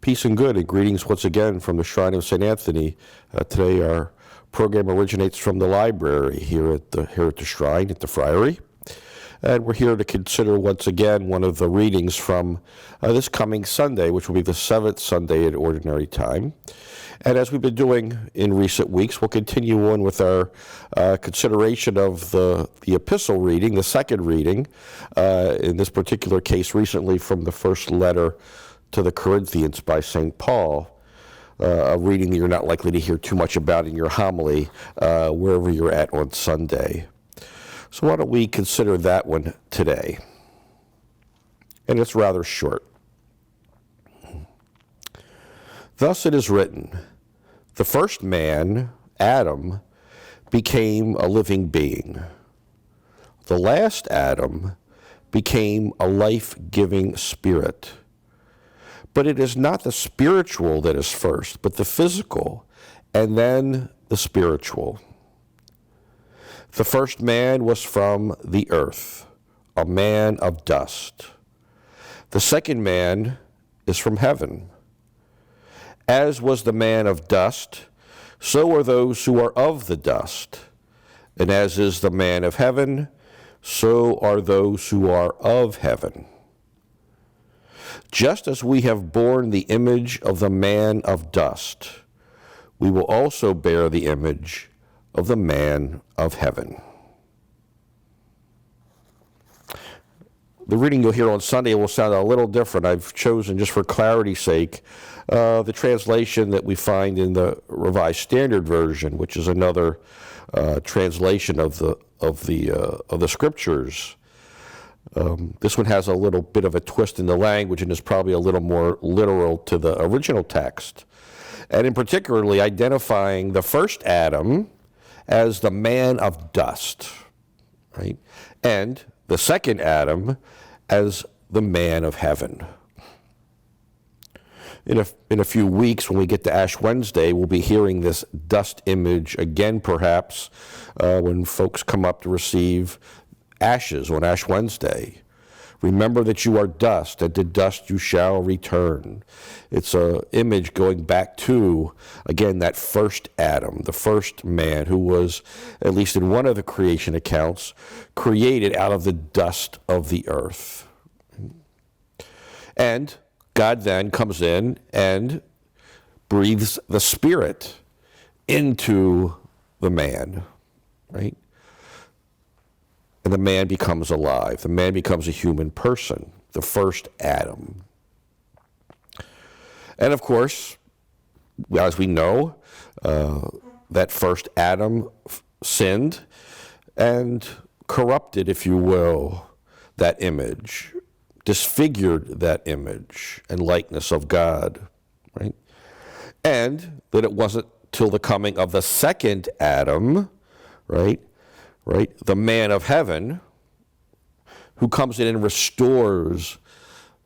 Peace and good, and greetings once again from the Shrine of St. Anthony. Today our program originates from the library here at the Shrine, at the Friary. And we're here to consider once again one of the readings from this coming Sunday, which will be the 7th Sunday at Ordinary Time. And as we've been doing in recent weeks, we'll continue on with our consideration of the Epistle Reading, the second reading, in this particular case recently from the first letter to the Corinthians by St. Paul, a reading that you're not likely to hear too much about in your homily wherever you're at on Sunday. So why don't we consider that one today? And it's rather short. Thus it is written, the first man, Adam, became a living being. The last Adam became a life-giving spirit. But it is not the spiritual that is first, but the physical, and then the spiritual. The first man was from the earth, a man of dust. The second man is from heaven. As was the man of dust, so are those who are of the dust. And as is the man of heaven, so are those who are of heaven. Just as we have borne the image of the man of dust, we will also bear the image of the man of heaven. The reading you'll hear on Sunday will sound a little different. I've chosen, just for clarity's sake, the translation that we find in the Revised Standard Version, which is another translation of the Scriptures. This one has a little bit of a twist in the language and is probably a little more literal to the original text. And in particularly identifying the first Adam as the man of dust, right? And the second Adam as the man of heaven. In a few weeks, when we get to Ash Wednesday, we'll be hearing this dust image again, perhaps, when folks come up to receive ashes on Ash Wednesday. Remember that you are dust, and to dust you shall return. It's an image going back to, again, that first Adam, the first man who was, at least in one of the creation accounts, created out of the dust of the earth. And God then comes in and breathes the Spirit into the man, right? And the man becomes alive. The man becomes a human person, the first Adam. And of course, as we know, that first Adam sinned and corrupted, if you will, that image, disfigured that image and likeness of God, right? And that it wasn't till the coming of the second Adam, right, the man of heaven, who comes in and restores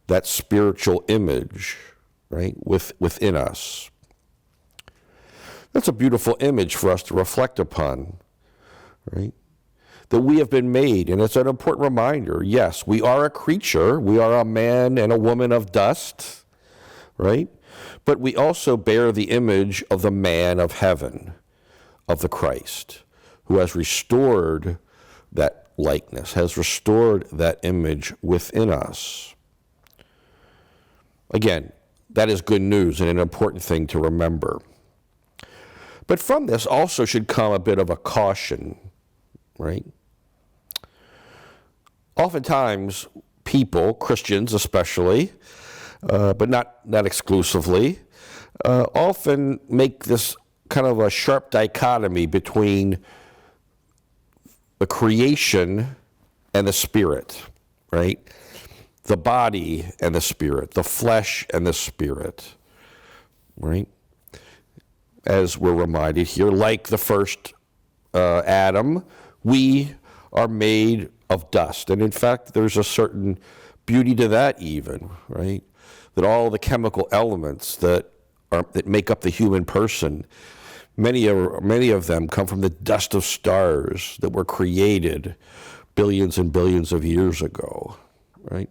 that spiritual image, right, within us. That's a beautiful image for us to reflect upon, right? That we have been made, and it's an important reminder. Yes, we are a creature. We are a man and a woman of dust, right? But we also bear the image of the man of heaven, of the Christ, who has restored that likeness, has restored that image within us. Again, that is good news and an important thing to remember. But from this also should come a bit of a caution, right? Oftentimes, people, Christians especially, but not exclusively, often make this kind of a sharp dichotomy between the creation and the spirit, right? The body and the spirit, the flesh and the spirit, right? As we're reminded here, like the first Adam, we are made of dust. And in fact, there's a certain beauty to that even, right? That all the chemical elements that make up the human person, many of them come from the dust of stars that were created billions and billions of years ago, right?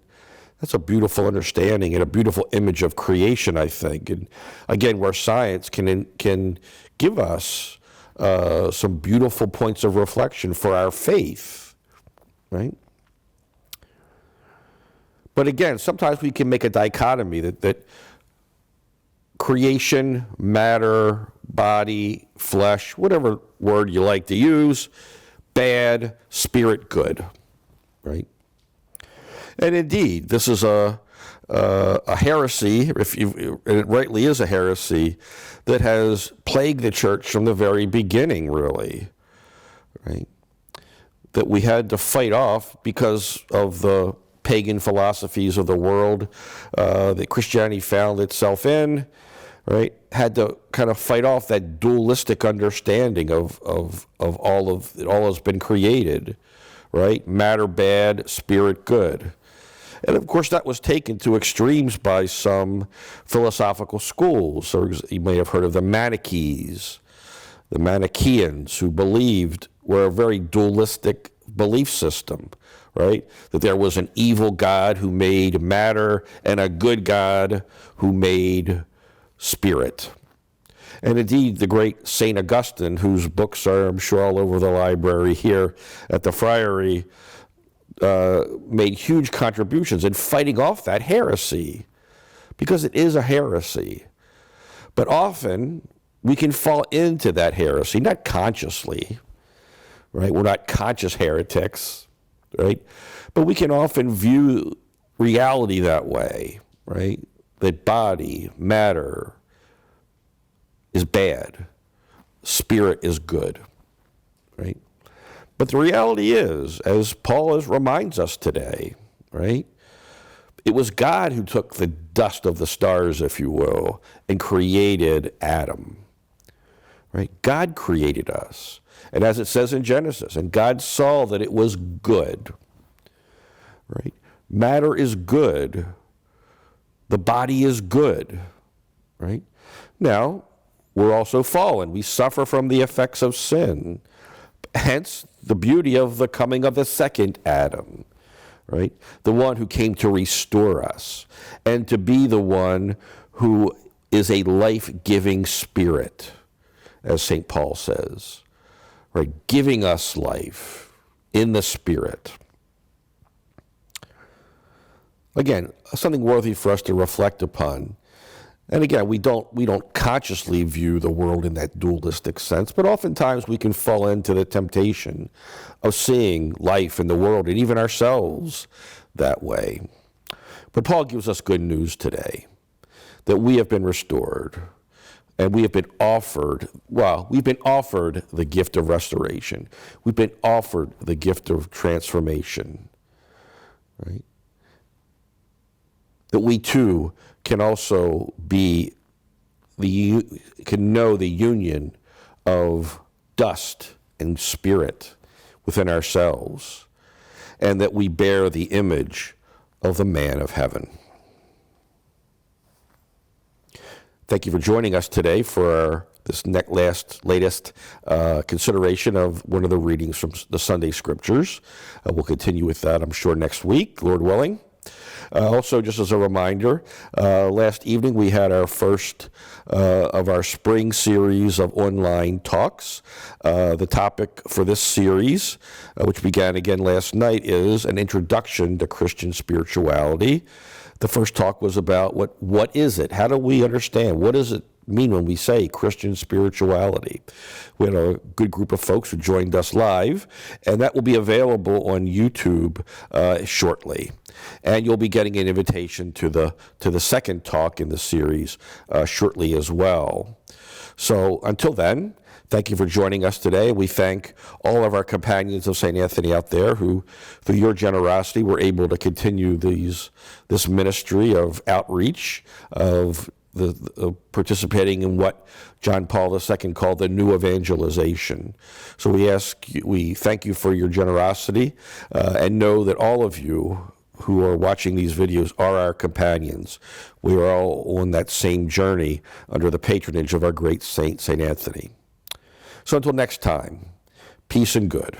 That's a beautiful understanding and a beautiful image of creation, I think. And again, where science can give us some beautiful points of reflection for our faith, right? But again, sometimes we can make a dichotomy that creation, matter, body, flesh, whatever word you like to use, bad, spirit, good, right? And indeed, this is a heresy, and it rightly is a heresy, that has plagued the church from the very beginning, really, right? That we had to fight off because of the pagan philosophies of the world that Christianity found itself in, right? Had to kind of fight off that dualistic understanding of all has been created, right? Matter bad, spirit good. And of course, that was taken to extremes by some philosophical schools. So you may have heard of the Manichees, the Manichaeans, who were a very dualistic belief system, right? That there was an evil God who made matter and a good God who made spirit. And indeed, the great St. Augustine, whose books are, I'm sure, all over the library here at the Friary, made huge contributions in fighting off that heresy, because it is a heresy. But often, we can fall into that heresy, not consciously, right? We're not conscious heretics, right? But we can often view reality that way, right? That body, matter, is bad, spirit is good, right? But the reality is, as Paul reminds us today, right? It was God who took the dust of the stars, if you will, and created Adam, right? God created us. And as it says in Genesis, and God saw that it was good, right? Matter is good. The body is good, right? Now, we're also fallen. We suffer from the effects of sin. Hence, the beauty of the coming of the second Adam, right? The one who came to restore us and to be the one who is a life-giving spirit, as St. Paul says, right? Giving us life in the spirit. Again, something worthy for us to reflect upon. And again, we don't consciously view the world in that dualistic sense, but oftentimes we can fall into the temptation of seeing life in the world and even ourselves that way. But Paul gives us good news today, that we have been restored, and we have been offered the gift of restoration. We've been offered the gift of transformation, right? That we too can also can know the union of dust and spirit within ourselves, and that we bear the image of the man of heaven. Thank you for joining us today for this latest consideration of one of the readings from the Sunday Scriptures. We'll continue with that, I'm sure, next week, Lord willing. Also, just as a reminder, last evening we had our first of our spring series of online talks. The topic for this series, which began again last night, is an introduction to Christian spirituality. The first talk was about what is it? How do we understand? What does it mean when we say Christian spirituality? We had a good group of folks who joined us live, and that will be available on YouTube shortly. And you'll be getting an invitation to the second talk in the series shortly as well. So until then, thank you for joining us today. We thank all of our companions of St. Anthony out there who, through your generosity, were able to continue this ministry of outreach, of participating in what John Paul II called the new evangelization. So we thank you for your generosity, and know that all of you who are watching these videos are our companions. We are all on that same journey under the patronage of our great saint, St. Anthony. So until next time, peace and good.